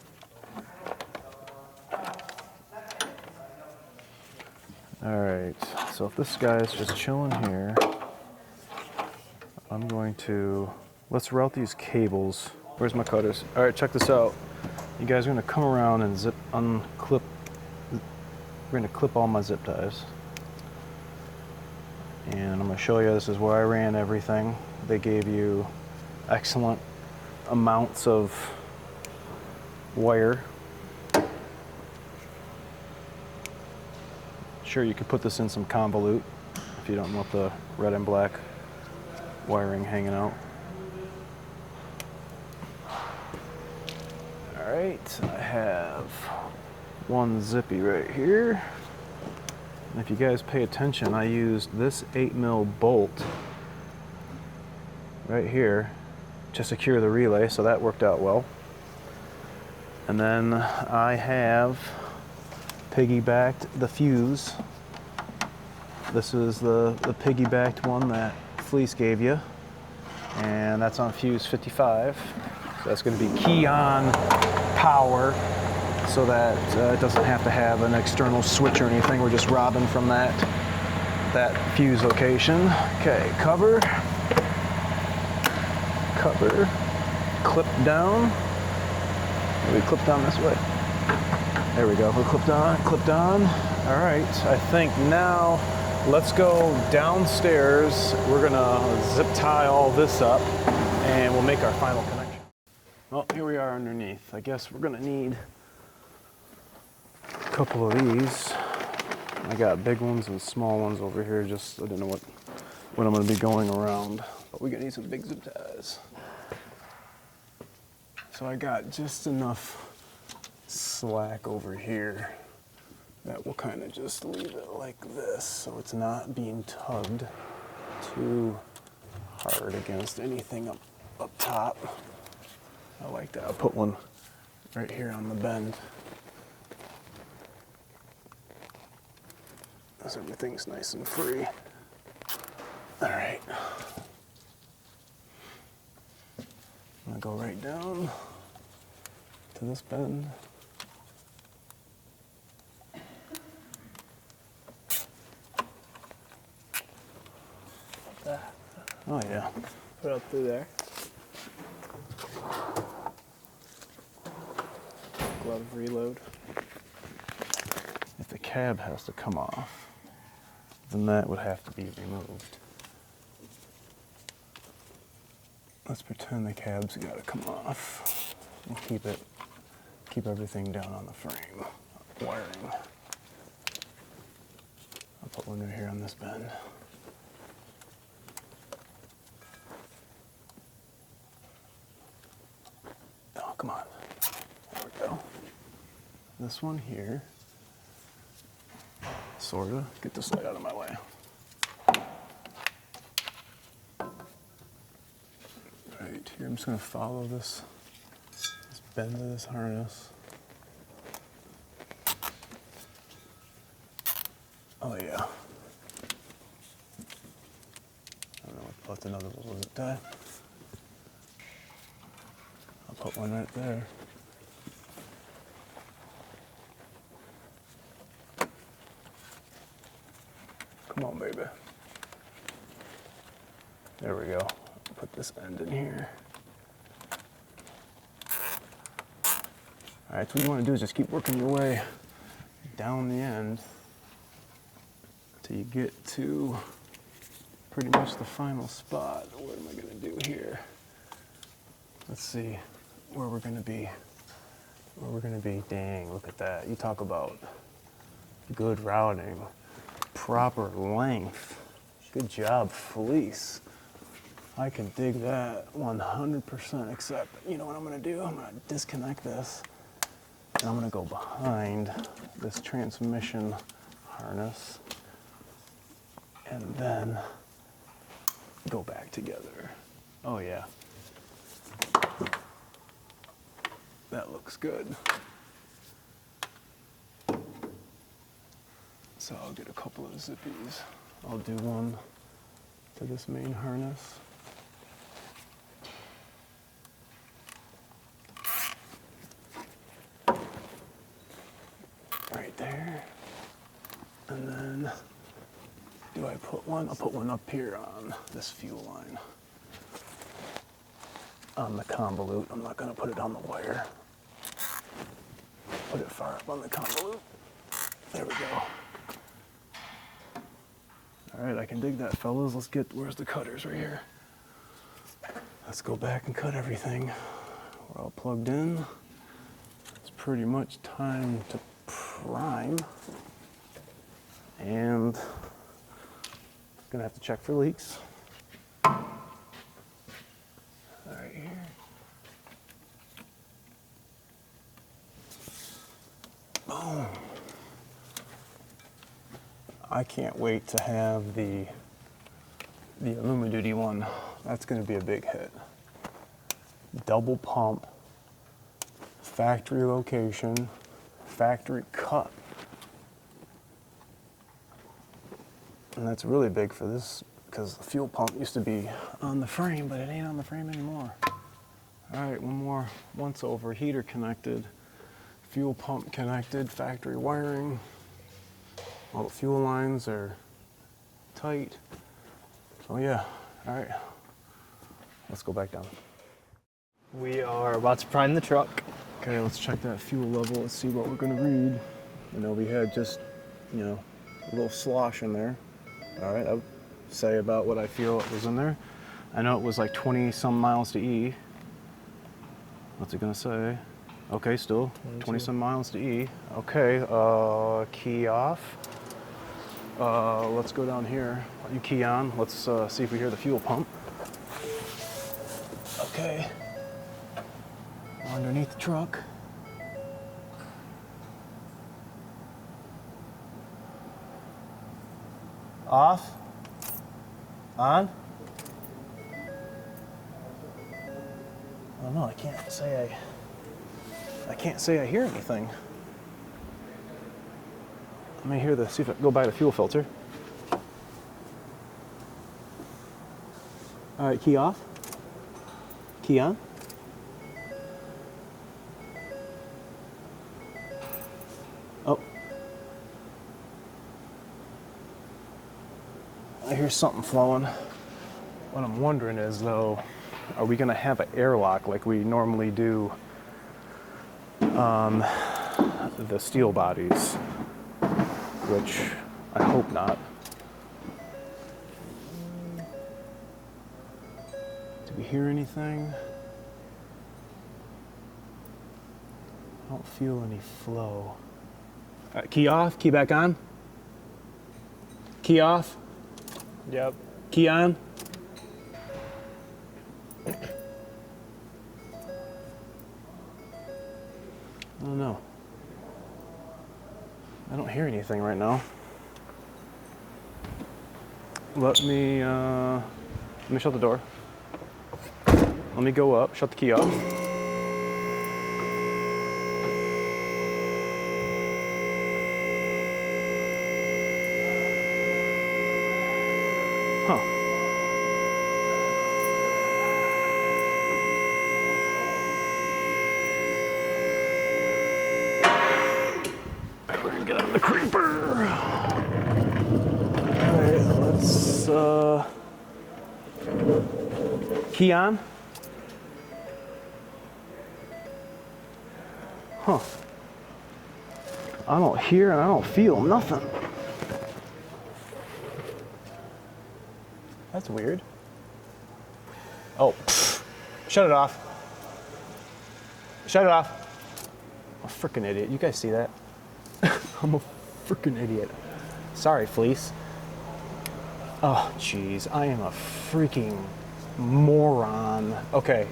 All right, so if this guy is just chilling here, I'm going to, let's route these cables. Where's my cutters? All right, check this out. You guys are gonna come around and we're gonna clip all my zip ties. And I'm gonna show you, this is where I ran everything. They gave you excellent amounts of wire. Sure, you could put this in some convolute if you don't want the red and black wiring hanging out. All right, I have one zippy right here. And if you guys pay attention, I used this 8mm bolt right here to secure the relay, so that worked out well. And then I have piggybacked the fuse. This is the piggybacked one that Fleece gave you, and that's on fuse 55. So that's going to be key on power, so that it doesn't have to have an external switch or anything. We're just robbing from that fuse location. Okay, cover, clip down. Maybe clip down this way. There we go, we're clipped on, clipped on. All right, I think now let's go downstairs. We're gonna zip tie all this up and we'll make our final connection. Well, here we are underneath. I guess we're gonna need a couple of these. I got big ones and small ones over here, just I don't know what I'm gonna be going around, but we're gonna need some big zip ties. So I got just enough slack over here that will kind of just leave it like this so it's not being tugged too hard against anything up top. I like that. I'll put one right here on the bend. So everything's nice and free. All right. I'm gonna go right down to this bend. Oh yeah. Put it up through there. Glove reload. If the cab has to come off, then that would have to be removed. Let's pretend the cab's got to come off and keep everything down on the frame. Wiring. I'll put one right here on this bend. Oh, come on. There we go. This one here. Sorta. Get this light out of my way. Right here, I'm just gonna follow this bend of this harness. Oh yeah. I don't know what, that's another little zip tie. I'll put one right there. Come on, baby. There we go. Put this end in here. All right, so what you want to do is just keep working your way down the end until you get to pretty much the final spot. What am I going to do here? Let's see where we're going to be. Where we're going to be. Dang, look at that. You talk about good routing, proper length. Good job, Fleece. I can dig that 100%, except, you know what I'm gonna do? I'm gonna disconnect this, and I'm gonna go behind this transmission harness, and then go back together. Oh yeah. That looks good. So I'll get a couple of zippies. I'll do one to this main harness. Right there. And then, do I put one? I'll put one up here on this fuel line. On the convolute. I'm not gonna put it on the wire. Put it far up on the convolute. There we go. All right, I can dig that, fellas. Let's get, where's the cutters? Right here. Let's go back and cut everything. We're all plugged in. It's pretty much time to prime. And gonna have to check for leaks. All right, here. Boom. I can't wait to have the Superduty one. That's going to be a big hit. Double pump, factory location, factory cut. And that's really big for this because the fuel pump used to be on the frame, but it ain't on the frame anymore. All right, one more once over. Heater connected, fuel pump connected, factory wiring. All the fuel lines are tight. So yeah, all right, let's go back down. We are about to prime the truck. Okay, let's check that fuel level. Let's see what we're gonna read. You know, we had just, you know, a little slosh in there. All right, I would say about what I feel it was in there. I know it was like 20 some miles to E. What's it gonna say? Okay, still 20 some miles to E. Okay, key off. Let's go down here. You key on. Let's see if we hear the fuel pump. Okay. Underneath the truck. Off. On. I don't know. I can't say I hear anything. Let me hear the. See if I go by the fuel filter. All right. Key off. Key on. Oh. I hear something flowing. What I'm wondering is, though, are we going to have an airlock like we normally do on the steel bodies? Which I hope not. Do we hear anything? I don't feel any flow. All right, key off, key back on. Key off. Yep. Key on. I don't know. I don't hear anything right now. Let me shut the door. Let me go up, shut the key off. Huh. We're gonna get out of the creeper. All right, let's key on. Huh. I don't hear and I don't feel nothing. That's weird. Oh, pfft. Shut it off. Shut it off. I'm a freaking idiot. You guys see that? I'm a freaking idiot. Sorry, Fleece. Oh, jeez. I am a freaking moron. Okay.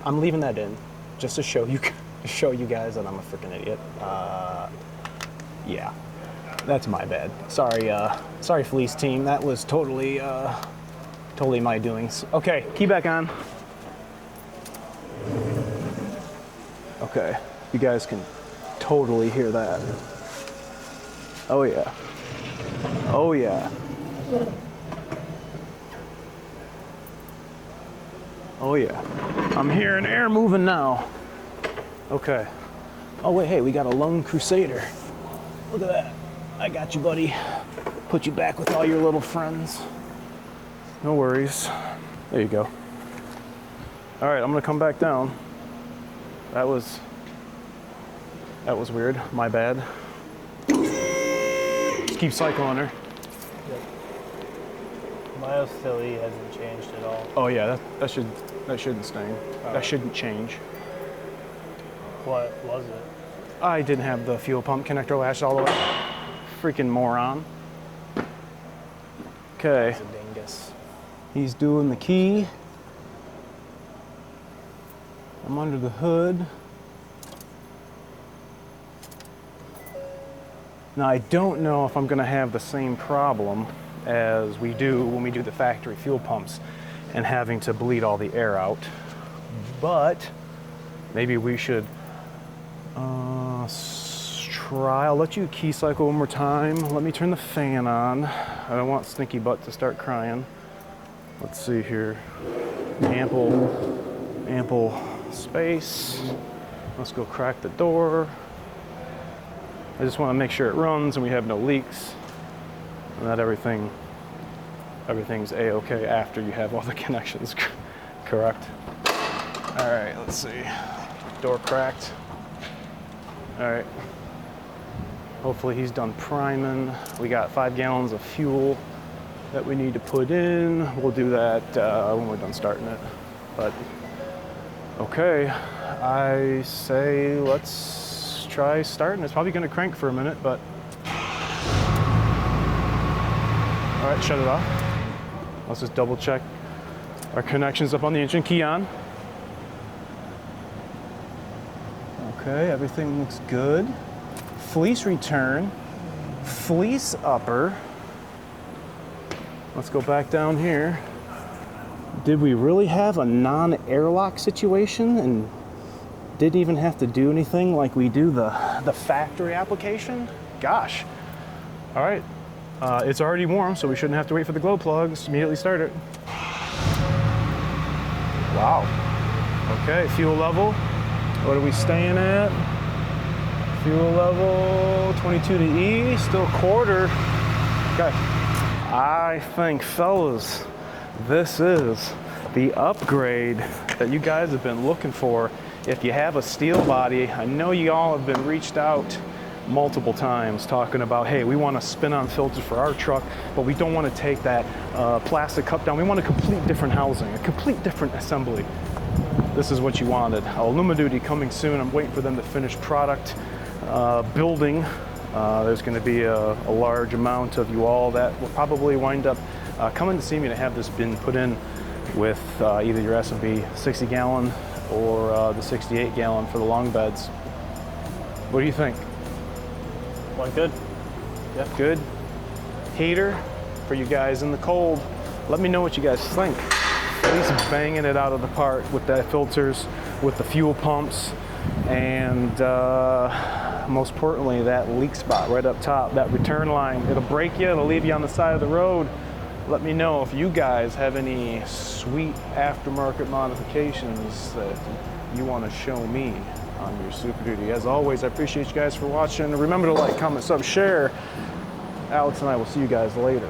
I'm leaving that in just to show you guys that I'm a freaking idiot. Yeah. That's my bad. Sorry, Fleece team. That was totally my doings. Okay, key back on. Okay, you guys can totally hear that. Oh yeah. Oh yeah. Oh yeah. I'm hearing air moving now. Okay. Oh wait, hey, we got a lone crusader. Look at that. I got you, buddy. Put you back with all your little friends. No worries. There you go. All right, I'm gonna come back down. That was weird. My bad. Just keep cycling her. Yep. My oscillatory hasn't changed at all. Oh yeah, that shouldn't stain. That shouldn't change. What was it? I didn't have the fuel pump connector lashed all the way. Freaking moron. Okay. It's a dingus. He's doing the key. I'm under the hood. Now I don't know if I'm gonna have the same problem as we do when we do the factory fuel pumps and having to bleed all the air out. But maybe we should try. I'll let you key cycle one more time. Let me turn the fan on. I don't want Stinky Butt to start crying. Let's see here. Ample space. Let's go crack the door. I just want to make sure it runs and we have no leaks and that everything's a-okay after you have all the connections correct. All right, let's see. door cracked. All right. Hopefully he's done priming. We got 5 gallons of fuel that we need to put in. We'll do that when we're done starting it. But okay, I say let's try starting. It's probably gonna crank for a minute, but all right, shut it off. Let's just double check our connections up on the engine. Key on. Okay, everything looks good. Fleece return, fleece upper. Let's go back down here. Did we really have a non-airlock situation and didn't even have to do anything like we do the factory application? Gosh. All right, it's already warm, so we shouldn't have to wait for the glow plugs. Immediately start it. Wow. Okay, fuel level. What are we staying at? Fuel level 22 to E, still quarter. Okay. I think, fellas, this is the upgrade that you guys have been looking for. If you have a steel body, I know you all have been reached out multiple times talking about, hey, we want a spin-on filter for our truck, but we don't want to take that plastic cup down. We want a complete different housing, a complete different assembly. This is what you wanted. Superduty coming soon. I'm waiting for them to finish product building. There's going to be a large amount of you all that will probably wind up coming to see me to have this bin put in with either your S&B 60 gallon or the 68 gallon for the long beds. What do you think? Went good. Yeah, good. Heater for you guys in the cold. Let me know what you guys think. He's banging it out of the park with the filters, with the fuel pumps, and most importantly, that leak spot right up top, that return line. It'll break you, it'll leave you on the side of the road. Let me know if you guys have any sweet aftermarket modifications that you want to show me on your Superduty. As always, I appreciate you guys for watching. Remember to like, comment, sub, share. Alex and I will see you guys later.